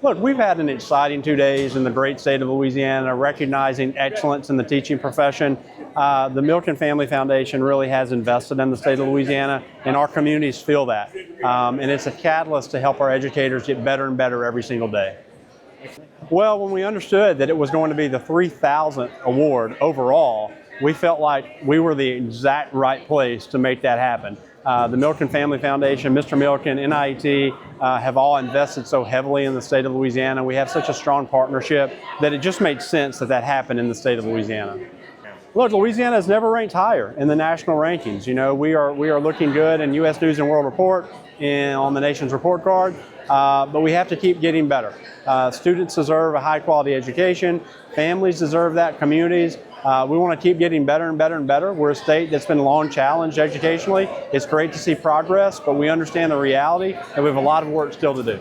Look, we've had an exciting 2 days in the great state of Louisiana, recognizing excellence in the teaching profession. The Milken Family Foundation really has invested in the state of Louisiana, and our communities feel that. And it's a catalyst to help our educators get better and better every single day. Well, when we understood that it was going to be the 3,000th award overall, we felt like we were the exact right place to make that happen. The Milken Family Foundation, Mr. Milken, NIET have all invested so heavily in the state of Louisiana. We have such a strong partnership that it just made sense that that happened in the state of Louisiana. Look, Louisiana has never ranked higher in the national rankings. You know, we are looking good in U.S. News and World Report and on the nation's report card, but we have to keep getting better. Students deserve a high-quality education. Families deserve that. Communities. We want to keep getting better and better and better. We're a state that's been long challenged educationally. It's great to see progress, but we understand the reality that we have a lot of work still to do.